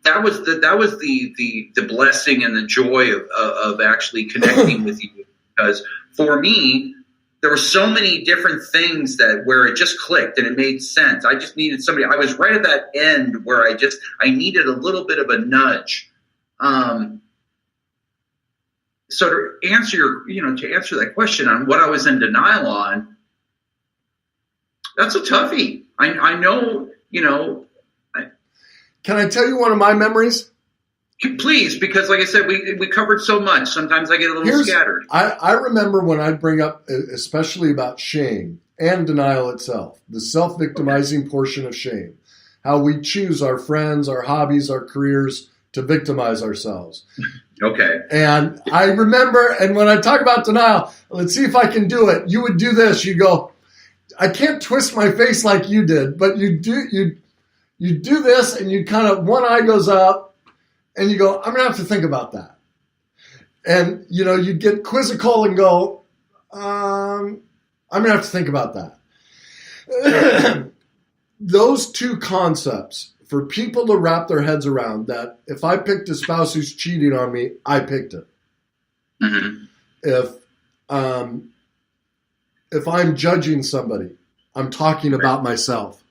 the blessing and the joy of actually connecting with you, because for me, there were so many different things where it just clicked and it made sense. I just needed somebody. I was right at that end where I needed a little bit of a nudge. So to answer that question on what I was in denial on, that's a toughie. I know, Can I tell you one of my memories? Please, because like I said, we covered so much. Sometimes I get a little scattered. I remember when I bring up, especially about shame and denial itself, the self-victimizing portion of shame, how we choose our friends, our hobbies, our careers to victimize ourselves. Okay. And I remember, and when I talk about denial, let's see if I can do it. You would do this. You go, I can't twist my face like you did, but you do this, and you kind of, one eye goes up, and you go, I'm going to have to think about that. And, you get quizzical and go, I'm going to have to think about that. Those two concepts, for people to wrap their heads around, that if I picked a spouse who's cheating on me, I picked it. Mm-hmm. If I'm judging somebody, I'm talking about myself.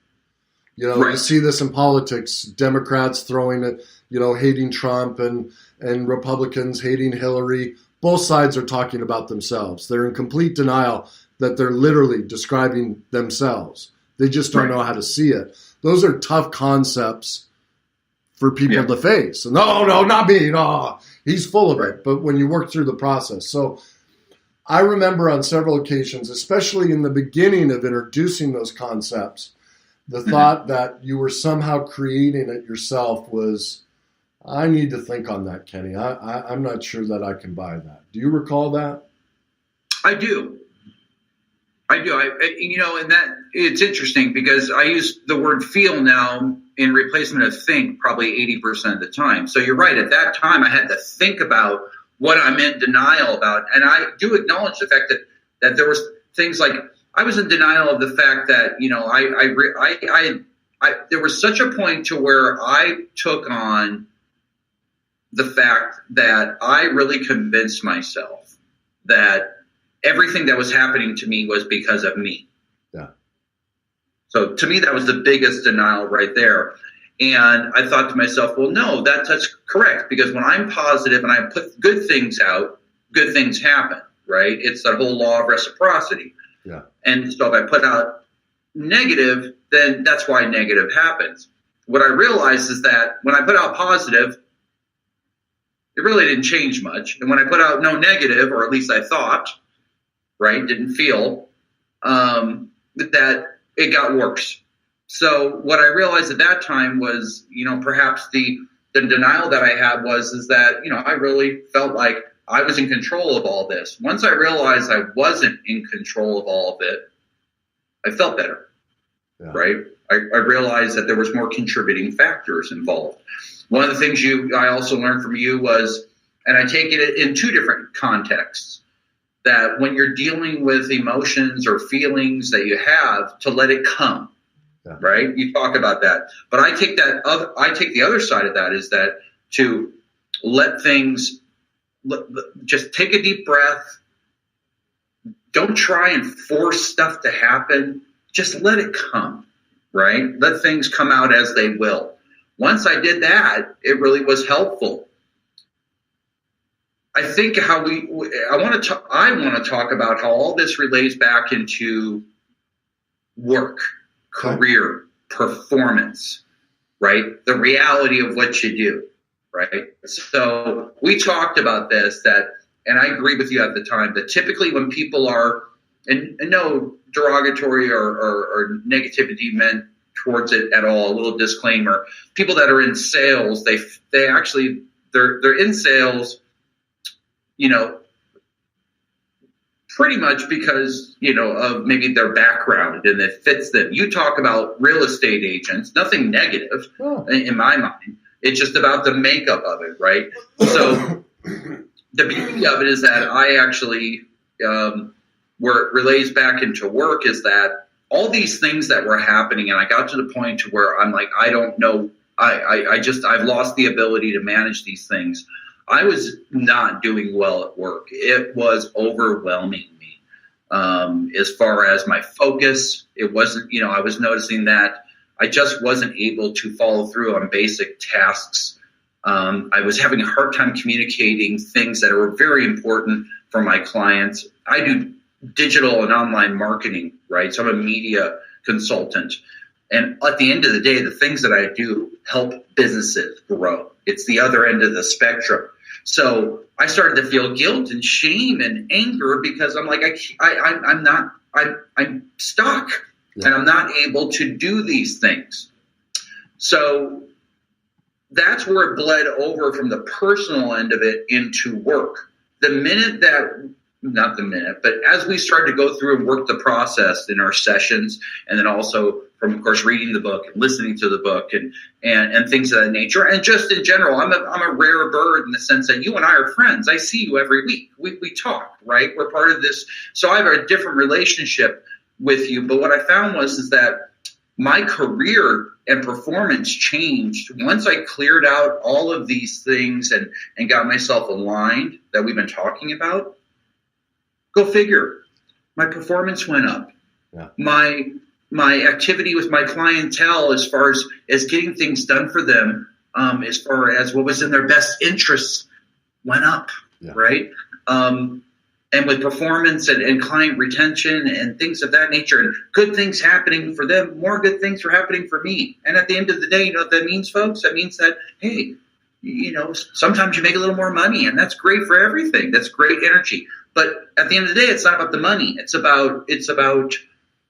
Right. You see this in politics, Democrats throwing it, hating Trump and Republicans hating Hillary. Both sides are talking about themselves. They're in complete denial that they're literally describing themselves. They just don't know how to see it. Those are tough concepts for people to face. No, not me. No, he's full of it. But when you work through the process. So I remember on several occasions, especially in the beginning of introducing those concepts, the thought that you were somehow creating it yourself was, I need to think on that, Kenny. I'm not sure that I can buy that. Do you recall that? I do. And that it's interesting because I use the word feel now in replacement of think probably 80% of the time. So you're right. At that time, I had to think about what I'm in denial about. And I do acknowledge the fact that there was things like I was in denial of the fact that, there was such a point to where I took on the fact that I really convinced myself that everything that was happening to me was because of me. Yeah. So to me, that was the biggest denial right there. And I thought to myself, well, no, that's correct. Because when I'm positive and I put good things out, good things happen, right? It's that whole law of reciprocity. Yeah. And so if I put out negative, then that's why negative happens. What I realized is that when I put out positive, it really didn't change much. And when I put out no negative, or at least I thought, right, didn't feel, that it got worse. So what I realized at that time was, perhaps the denial that I had is that, I really felt like I was in control of all this. Once I realized I wasn't in control of all of it, I felt better, right? I realized that there was more contributing factors involved. One of the things I also learned from you was, and I take it in two different contexts, that when you're dealing with emotions or feelings that you have, to let it come, right? You talk about that. But I take the other side of that is that to let things, just take a deep breath. Don't try and force stuff to happen. Just let it come, right? Let things come out as they will. Once I did that, it really was helpful. I think I want to talk about how all this relates back into work, career, performance, right? The reality of what you do, right? So we talked about this, and I agree with you at the time, that typically when people are, and no derogatory or negativity meant towards it at all, a little disclaimer, people that are in sales, they actually, they're in sales, pretty much because, of maybe their background and it fits them. You talk about real estate agents, nothing negative in my mind. It's just about the makeup of it, right? So the beauty of it is that I actually, where it relays back into work, is that all these things that were happening, and I got to the point to where I'm like, I don't know I've lost the ability to manage these things. I was not doing well at work. It was overwhelming me. As far as my focus, it wasn't, I was noticing that I just wasn't able to follow through on basic tasks. I was having a hard time communicating things that were very important for my clients. I do digital and online marketing, right? So I'm a media consultant. And at the end of the day, the things that I do help businesses grow. It's the other end of the spectrum. So I started to feel guilt and shame and anger because I'm like, I'm stuck and I'm not able to do these things. So that's where it bled over from the personal end of it into work. Not the minute, but as we started to go through and work the process in our sessions, and then also from, of course, reading the book and listening to the book and things of that nature. And just in general, I'm a rare bird in the sense that you and I are friends. I see you every week. We talk, right? We're part of this. So I have a different relationship with you. But what I found is that my career and performance changed once I cleared out all of these things and got myself aligned that we've been talking about. Go figure. My performance went up. Yeah. My activity with my clientele as far as getting things done for them, as far as what was in their best interests, went up, right? And with performance and client retention and things of that nature and good things happening for them, more good things are happening for me. And at the end of the day, you know what that means, folks? That means that, hey, sometimes you make a little more money, and that's great for everything. That's great energy. But at the end of the day, it's not about the money. It's about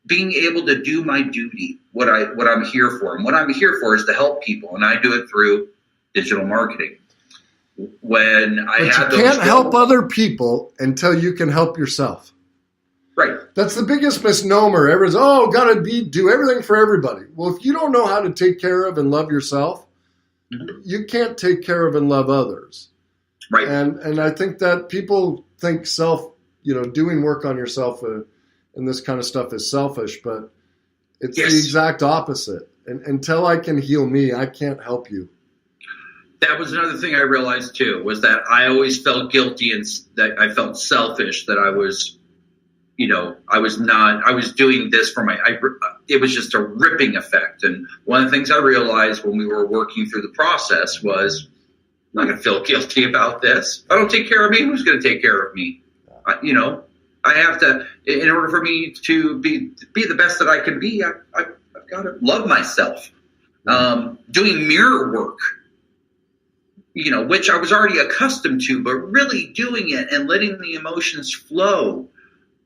being able to do my duty, what I'm here for. And what I'm here for is to help people, and I do it through digital marketing. When I had those, you can't help other people until you can help yourself. Right. That's the biggest misnomer. Everyone's, gotta do everything for everybody. Well, if you don't know how to take care of and love yourself, you can't take care of and love others. Right. And I think that people think doing work on yourself and this kind of stuff is selfish, but it's the exact opposite. And until I can heal me, I can't help you. That was another thing I realized too, was that I always felt guilty and that I felt selfish that I was, I was doing this for it was just a ripping effect. And one of the things I realized when we were working through the process was, I'm not going to feel guilty about this. If I don't take care of me, who's going to take care of me? I have to, in order for me to be the best that I can be, I've got to love myself. Doing mirror work, which I was already accustomed to, but really doing it and letting the emotions flow.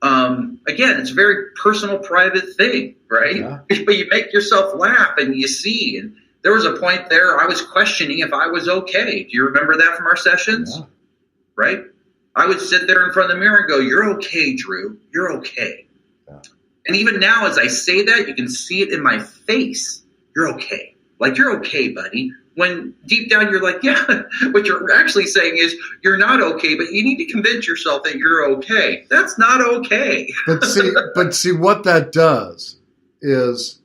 Again, it's a very personal, private thing, right? Yeah. But you make yourself laugh and you see. And there was a point there I was questioning if I was okay. Do you remember that from our sessions? Yeah. Right? I would sit there in front of the mirror and go, "You're okay, Drew. You're okay." Yeah. And even now, as I say that, you can see it in my face. You're okay. Like, you're okay, buddy. When deep down you're like, yeah, what you're actually saying is you're not okay, but you need to convince yourself that you're okay. That's not okay. But see what that does is,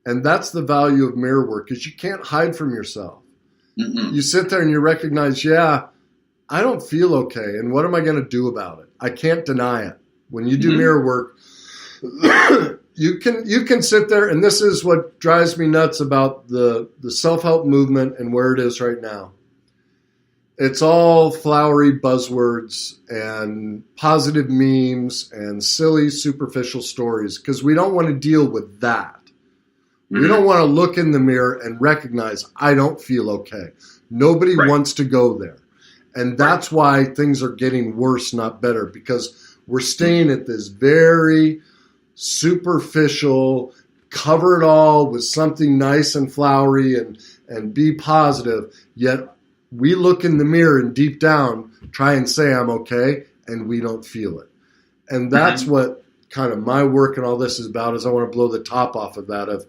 and that's the value of mirror work, is you can't hide from yourself. Mm-mm. You sit there and you recognize, I don't feel okay, and what am I going to do about it? I can't deny it. When you do mirror work, you can sit there, and this is what drives me nuts about the self-help movement and where it is right now. It's all flowery buzzwords and positive memes and silly superficial stories because we don't want to deal with that. Mm-hmm. We don't want to look in the mirror and recognize I don't feel okay. Nobody wants to go there. And that's why things are getting worse, not better, because we're staying at this very superficial, cover it all with something nice and flowery and be positive, yet we look in the mirror and deep down try and say I'm okay, and we don't feel it. And that's what kind of my work and all this is about, is I want to blow the top off of that, of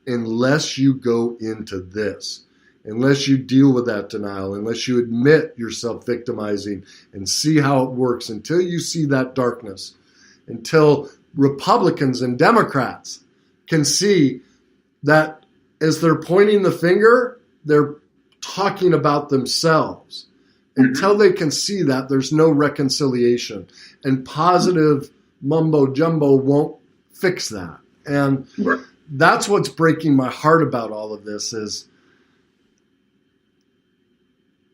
unless you go into this, unless you deal with that denial, unless you admit yourself victimizing and see how it works, until you see that darkness, until Republicans and Democrats can see that as they're pointing the finger, they're talking about themselves. Until they can see that, there's no reconciliation. And positive mumbo jumbo won't fix that. And that's what's breaking my heart about all of this is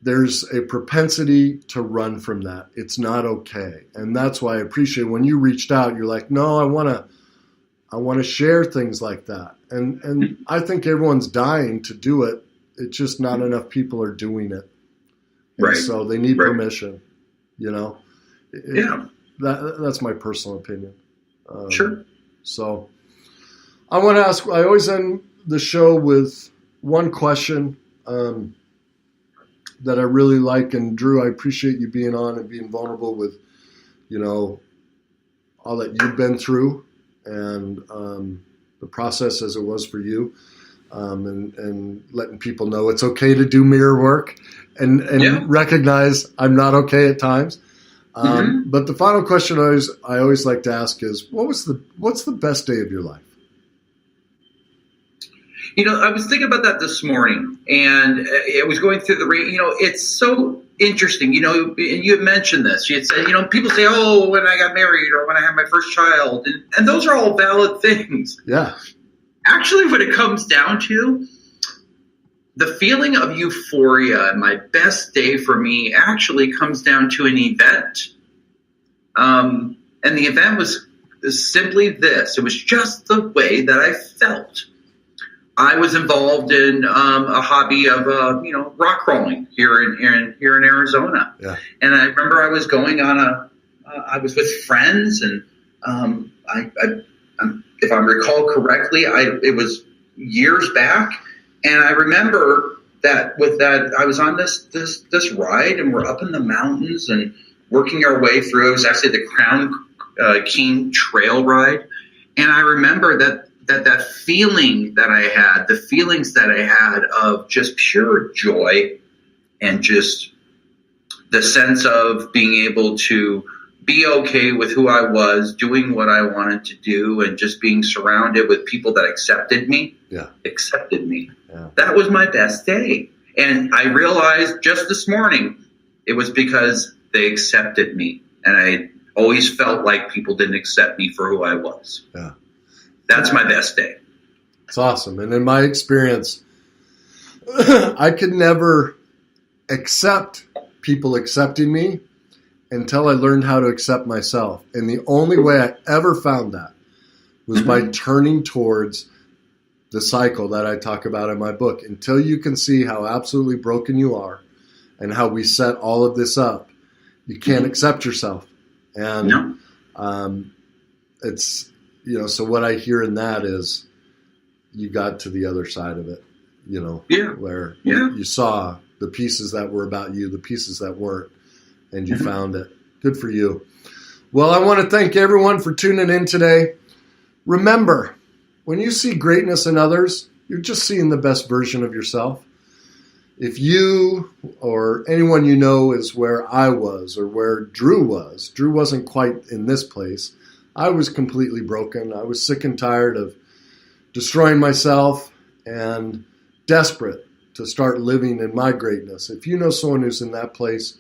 there's a propensity to run from that. It's not okay. And that's why I appreciate when you reached out, you're like, no, I want to share things like that. And I think everyone's dying to do it. It's just not enough people are doing it. And so they need permission, you know? That's my personal opinion. Sure. So I want to ask, I always end the show with one question that I really like. And Drew, I appreciate you being on and being vulnerable with, you know, all that you've been through and the process as it was for you. And letting people know it's okay to do mirror work and recognize I'm not okay at times. But the final question I always like to ask is, what's the best day of your life? You know, I was thinking about that this morning, and I was going through it's so interesting, you know, and you had mentioned this. You had said, you know, people say, oh, when I got married or when I had my first child, and those are all valid things. Yeah. Actually, when it comes down to the feeling of euphoria, my best day for me actually comes down to an event. And the event was simply this. It was just the way that I felt. I was involved in a hobby of rock crawling here in Arizona. Yeah. And I remember I was going on I was with friends, and if I recall correctly, it was years back, and I remember that I was on this ride, and we're up in the mountains and working our way through. It was actually the Crown King Trail ride, and I remember that feeling that I had, the feelings that I had of just pure joy, and just the sense of being able to be okay with who I was, doing what I wanted to do, and just being surrounded with people that accepted me. Yeah. That was my best day. And I realized just this morning it was because they accepted me. And I always felt like people didn't accept me for who I was. Yeah. That's my best day. It's awesome. And in my experience, I could never accept people accepting me until I learned how to accept myself. And the only way I ever found that was by turning towards the cycle that I talk about in my book. Until you can see how absolutely broken you are and how we set all of this up, you can't accept yourself. And it's, you know, so what I hear in that is you got to the other side of it, you know, where you saw the pieces that were about you, the pieces that weren't, and you found it. Good for you. Well, I want to thank everyone for tuning in today. Remember, when you see greatness in others, you're just seeing the best version of yourself. If you or anyone you know is where I was or where Drew was, Drew wasn't quite in this place. I was completely broken. I was sick and tired of destroying myself and desperate to start living in my greatness. If you know someone who's in that place,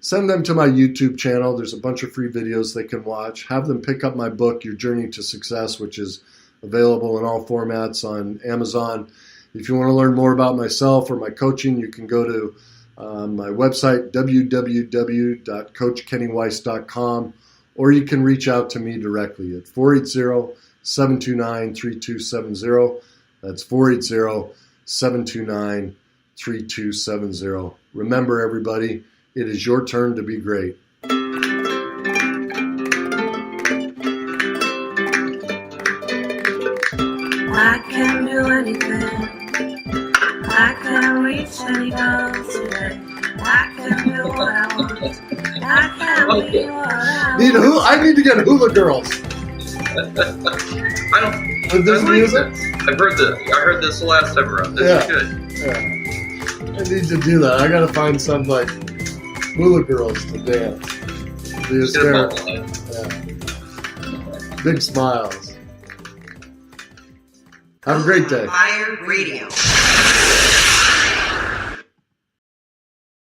send them to my YouTube channel. There's a bunch of free videos they can watch. Have them pick up my book, Your Journey to Success, which is available in all formats on Amazon. If you want to learn more about myself or my coaching, you can go to my website, www.coachkennyweiss.com, or you can reach out to me directly at 480-729-3270. That's 480-729-3270. Remember, everybody, it is your turn to be great. I can do anything. I can reach any goals today. I can do what I want. I can be what I want. I need to get Hula Girls. I don't. With this music? I heard this the last time around. This is good. Yeah. I need to do that. I gotta find some like Hula Girls to dance. Be hysterical. Yeah. Big smiles. Have a great day. Fire Radio.